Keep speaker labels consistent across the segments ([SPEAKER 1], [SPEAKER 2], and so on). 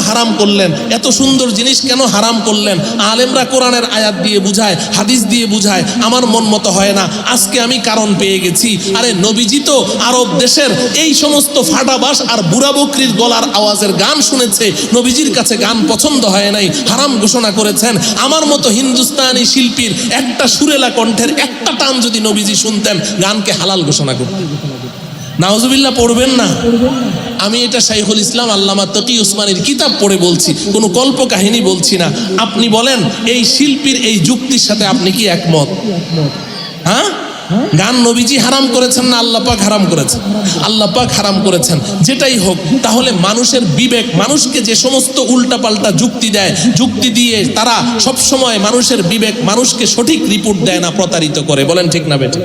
[SPEAKER 1] হারাম করলেন, এত সুন্দর জিনিস কেন হারাম করলেন? আলেমরা কোরআনের আয়াত দিয়ে বুঝায়, হাদিস দিয়ে বুঝায়, আমার মন মতো হয় না। আজকে আমি কারণ পেয়ে গেছি। আরে নবীজি তো আরব দেশের এই সমস্ত ফাটাবাস আর বুড়া বকরির গলার আওয়াজের গান শুনেছে, নবীজির কাছে গান পছন্দ হয় নাই, হারাম ঘোষণা করেছেন। আমার মতো হিন্দুস্তানি শিল্পীর একটা সুরেলা কণ্ঠের একটা টান যদি নবীজি শুনতেন, গানকে হালাল ঘোষণা করতেন। নাউজুবিল্লাহ পড়বেন না? আমি এটা শাইখুল ইসলাম আল্লামা তকি উসমানীর কিতাব পড়ে বলছি, কোনো কল্প কাহিনী বলছি না। আপনি বলেন এই শিল্পীর এই যুক্তির সাথে আপনি কি একমত? হ্যাঁ, গান নবীজি হারাম করেছেন না আল্লাহ পাক হারাম করেছেন? আল্লাহ পাক হারাম করেছেন। যেটাই হোক, তাহলে মানুষের বিবেক, মানুষকে যে সমস্ত উল্টাপাল্টা যুক্তি দেয়, যুক্তি দিয়ে তারা সব সময় মানুষের বিবেক মানুষকে সঠিক রিপোর্ট দেয় না, প্রতারিত করে। বলেন ঠিক না বেঠিক?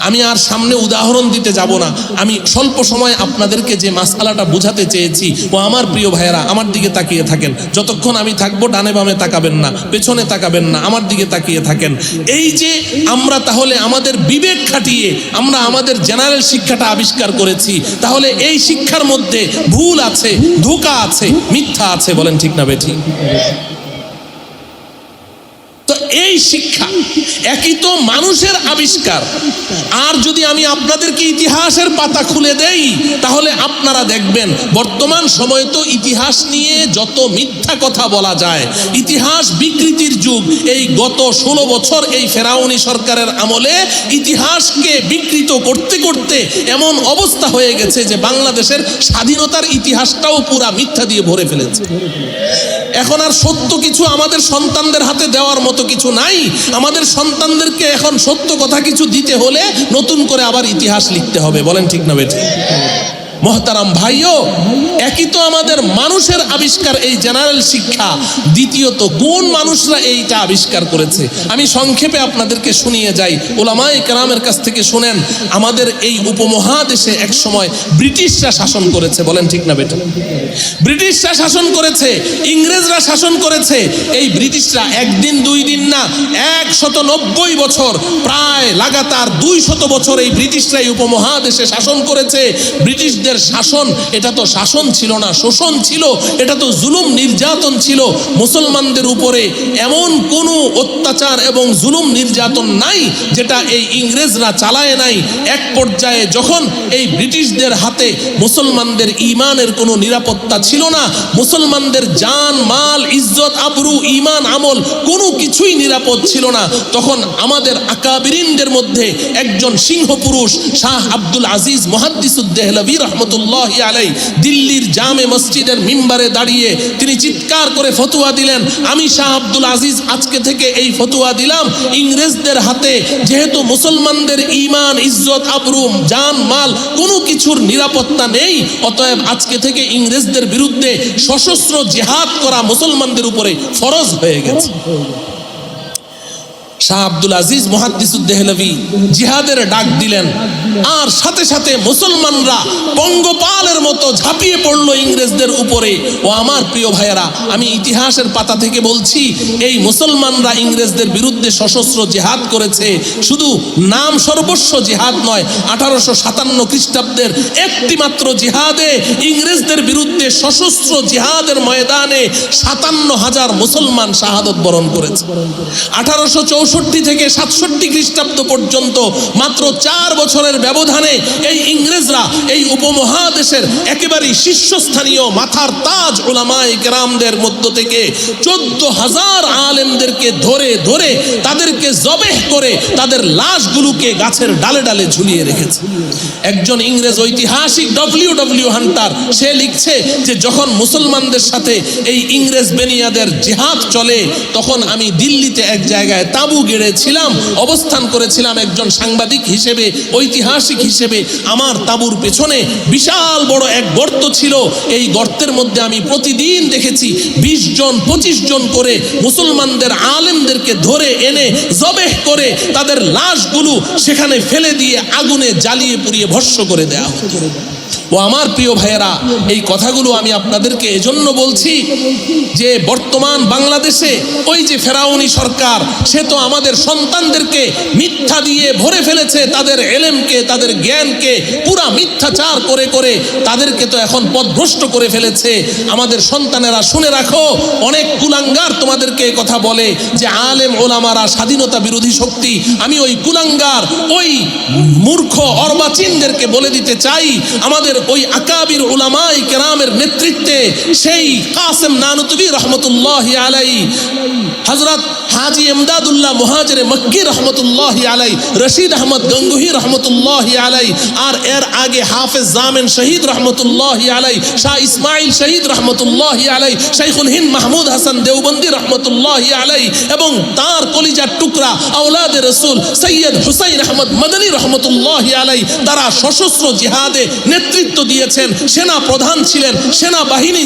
[SPEAKER 1] আমি আর সামনে উদাহরণ দিতে যাব না। আমি স্বল্প সময় আপনাদেরকে যে মাসআলাটা বোঝাতে চেয়েছি, ও আমার প্রিয় ভাইয়েরা আমার দিকে তাকিয়ে থাকেন। যতক্ষণ আমি থাকবো ডানে বামে তাকাবেন না, পেছনে তাকাবেন না, আমার দিকে তাকিয়ে থাকেন। এই যে আমরা তাহলে আমাদের বিবেক খাটিয়ে আমরা আমাদের জেনারেল শিক্ষাটা আবিষ্কার করেছি, তাহলে এই শিক্ষার মধ্যে ভুল আছে, ধোঁকা আছে, মিথ্যা আছে। বলেন ঠিক না বেঠিক? তো এই শিক্ষা একই তো মানুষের আবিষ্কার। আর যদি আমি আপনাদেরকে ইতিহাসের পাতা খুলে দেই, তাহলে আপনারা দেখবেন বর্তমান সময়ে তো ইতিহাস নিয়ে যত মিথ্যা কথা বলা যায়, ইতিহাস বিকৃতির যুগ। এই গত 16 বছর এই ফেরাউনি সরকারের আমলে ইতিহাসকে বিকৃত করতে করতে এমন অবস্থা হয়ে গেছে যে বাংলাদেশের স্বাধীনতার ইতিহাসটাও পুরা মিথ্যা দিয়ে ভরে ফেলেছে। এখন আর সত্য কিছু আমাদের সন্তানদের হাতে দেওয়ার মতো কিছু নাই। আমাদের সন্তানদেরকে এখন সত্য কথা কিছু দিতে হলে নতুন করে আবার ইতিহাস লিখতে হবে। বলেন ঠিক না বেঠিক? মহতারাম ভাইও, একই তো আমাদের মানুষের আবিষ্কার এই জেনারেল শিক্ষা। দ্বিতীয়ত কোন মানুষরা এইটা আবিষ্কার করেছে আমি সংক্ষেপে আপনাদেরকে শুনিয়ে যাই। উলামায়ে কেরামের কাছ থেকে শুনেন। আমাদের এই উপমহাদেশে এক সময় ব্রিটিশরা শাসন করেছে। বলেন ঠিক না বেটা? ব্রিটিশরা শাসন করেছে, ইংরেজরা শাসন করেছে। এই ব্রিটিশরা একদিন দুই দিন না, 190 বছর, প্রায় লাগাতার 200 বছর এই ব্রিটিশরাই উপমহাদেশে শাসন করেছে। ব্রিটিশদের শাসন, এটা তো শাসন ছিল না, শোষণ ছিল। এটা তো জুলুম নির্যাতন ছিল। মুসলমানদের উপরে এমন কোনো অত্যাচার এবং জুলুম নির্যাতন নাই যেটা এই ইংরেজরা চালায় নাই। এক পর্যায়ে যখন এই ব্রিটিশদের হাতে মুসলমানদের ঈমানের কোনো নিরাপত্তা ছিল না, মুসলমানদের জান মাল ইজ্জত আবরু ঈমান আমল কোনো কিছুই নিরাপদ ছিল না, তখন আমাদের আকাবিরিনদের মধ্যে একজন সিংহ পুরুষ শাহ আব্দুল আজিজ মুহাদ্দিসুদ দেহলভী রহমতুল্লাহি আলাইহি দিল্লির জামে মসজিদের মিম্বারে দাঁড়িয়ে তিনি চিৎকার করে ফতোয়া দিলেন, আমি শাহ আব্দুল আজিজ আজকে থেকে এই ফতোয়া দিলাম, ইংরেজদের হাতে যেহেতু মুসলমানদের ঈমান ইজ্জত আবরু জান মাল কোনো কিছুর নিরাপত্তা নেই, অতএব আজকে থেকে ইংরেজদের বিরুদ্ধে সশস্ত্র জিহাদ করা মুসলমানদের উপরে ফরজ হয়ে গেছে। শাহ আব্দুল আজিজ মুহাদ্দিসুদ দেহলভী জিহাদের ডাক দিলেন, আর সাথে সাথে মুসলমানরা পঙ্গপালের মতো ঝাঁপিয়ে পড়লো ইংরেজদের উপরে। ও আমার প্রিয় ভাইয়েরা, আমি ইতিহাসের পাতা থেকে বলছি, এই মুসলমানরা ইংরেজদের বিরুদ্ধে সশস্ত্র জিহাদ করেছে। শুধু নাম সর্বস্ব জিহাদ নয়, 1857 খ্রিস্টাব্দের একটি মাত্র জিহাদে ইংরেজদের বিরুদ্ধে সশস্ত্র জিহাদের ময়দানে 57,000 মুসলমান শাহাদত বরণ করেছে। 1864 থেকে 67 খ্রিস্টাব্দ পর্যন্ত মাত্র 4 বছরের ব্যবধানে এই ইংরেজরা এই উপমহাদেশের একেবারেই শীর্ষস্থানীয় মাথার তাজ উলামায়ে কেরামদের মধ্য থেকে 14,000 আলেমদেরকে ধরে ধরে তাদেরকে জবেহ করে তাদের লাশগুলোকে গাছের ডালে ডালে ঝুলিয়ে রেখেছে। একজন ইংরেজ ঐতিহাসিক ডব্লিউ হান্টার সে লিখছে যে যখন মুসলমানদের সাথে এই ইংরেজ বেনিয়াদের জিহাদ চলে, তখন আমি দিল্লিতে এক জায়গায় তাঁবু গেড়েছিলাম, অবস্থান করেছিলাম একজন সাংবাদিক হিসেবে, ঐতিহাসিক হিসেবে। আমার তাঁবুর পেছনে বিশাল বড় এক গর্ত ছিল। এই গর্তের মধ্যে আমি প্রতিদিন দেখেছি 20 জন 25 জন করে মুসলমানদের আলেমদেরকে ধরে এনে জবেহ করে তাদের লাশগুলো সেখানে ফেলে দিয়ে আগুনে জ্বালিয়ে পুড়িয়ে ভস্ম করে দেয়া হতো। ও আমার প্রিয় ভাইয়েরা, এই কথাগুলো আমি আপনাদেরকে এজন্য বলছি যে বর্তমান বাংলাদেশে ওই যে ফেরাউনি সরকার, সে তো আমাদের সন্তানদেরকে মিথ্যা দিয়ে ভরে ফেলেছে, তাদের এলেমকে, তাদের জ্ঞানকে পুরা মিথ্যাচার করে করে তাদেরকে তো এখন পথভ্রষ্ট করে ফেলেছে। আমাদের সন্তানেরা শুনে রাখো, অনেক কুলাঙ্গার তোমাদেরকে এই কথা বলে যে আলেম ওলামারা স্বাধীনতা বিরোধী শক্তি। আমি ওই কুলাঙ্গার, ওই মূর্খ অর্বাচীনদেরকে বলে দিতে চাই, আমাদের ওই আকাবির উলামায়ে কেরামের নেতৃত্বে সেই কাসেম নানুতুবি রহমতুল্লাহি আলাইহি, হযরত হাজী ইমদাদুল্লাহ মুহাজিরে মক্কি রহমতুল্লাহি আলাইহি, রশিদ আহমদ গঙ্গুহি রহমতুল্লাহি আলাইহি, আর এর আগে হাফেজ জামিন শহীদ রহমতুল্লাহি আলাইহি, শাহ ইসমাইল শহীদ রহমতুল্লাহি আলাইহি, শাইখুল হিন্দ মাহমুদ হাসান দেওবন্দি রহমতুল্লাহি আলাইহি, এবং তার কলিজার টুকরা আওলাদে রাসূল সৈয়দ হুসাইন আহমদ মদনী রহমতুল্লাহি আলাইহি, তারা সশস্ত্র জিহাদে নেতৃত্ব দিয়েছেন, সেনা প্রধান ছিলেন, সেনাবাহিনী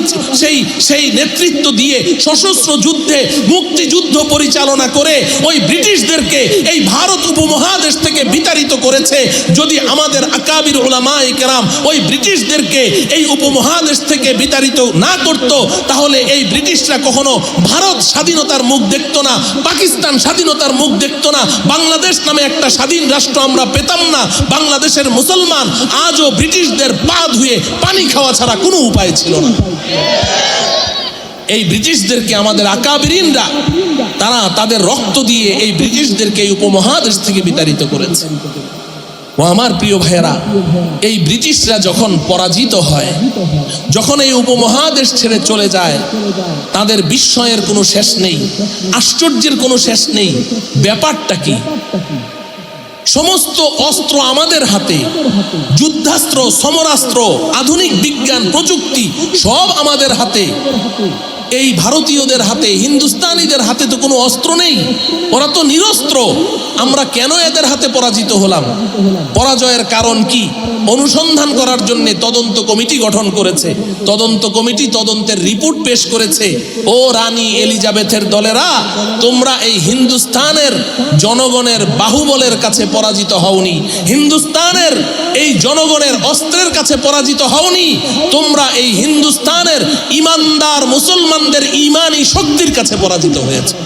[SPEAKER 1] সেই নেতৃত্ব দিয়ে সশস্ত্র যুদ্ধে মুক্তিযুদ্ধ পরিচালনা করে ওই ব্রিটিশদেরকে এই ভারত উপমহাদেশ থেকে বিতাড়িত করেছে। যদি আমাদের আকাবির উলামায়ে কেরাম ওই ব্রিটিশদেরকে এই উপমহাদেশ থেকে বিতাড়িত না করত, তাহলে এই ব্রিটিশরা কখনো ভারত স্বাধীনতার মুখ দেখতো না, পাকিস্তান স্বাধীনতার মুখ দেখতো না, বাংলাদেশ নামে একটা স্বাধীন রাষ্ট্র আমরা পেতাম না। বাংলাদেশের মুসলমান আজও ব্রিটিশদের পা ধুয়ে পানি খাওয়া ছাড়া কোনো উপায় ছিল না। এই ব্রিটিশদেরকে আমাদের আকাবিরিনরা, তারা তাদের রক্ত দিয়ে এই ব্রিটিশদেরকে এই উপমহাদেশ থেকে বিতাড়িত করেছে। ও আমার প্রিয় ভাইয়েরা, এই ব্রিটিশরা যখন পরাজিত হয়, যখন এই উপমহাদেশ ছেড়ে চলে যায়, তাদের বিস্ময়ের কোনো শেষ নেই, আশ্চর্যের কোনো শেষ নেই। ব্যাপারটা কি? সমস্ত অস্ত্র আমাদের হাতে, যুদ্ধাস্ত্র, সমরাস্ত্র, আধুনিক বিজ্ঞান প্রযুক্তি সব আমাদের হাতে। এই ভারতীয়দের হাতে, হিন্দুস্তানিদের হাতে তো কোনো অস্ত্র নেই, ওরা তো নিরস্ত্র। আমরা কেন এদের হাতে পরাজিত হলাম? পরাজয়ের কারণ কি? অনুসন্ধান করার জন্য তদন্ত কমিটি গঠন করেছে। তদন্ত কমিটি তদন্তের রিপোর্ট পেশ করেছে। ও রানী এলিজাবেথের দলেরা, তোমরা এই হিন্দুস্তানের জনগণের বাহুবলের কাছে পরাজিত হওনি, হিন্দুস্তানের এই জনগণের অস্ত্রের কাছে পরাজিত হওনি, তোমরা এই হিন্দুস্তানের ইমানদার মুসলমানদের ইমানি শক্তির কাছে পরাজিত হয়েছে।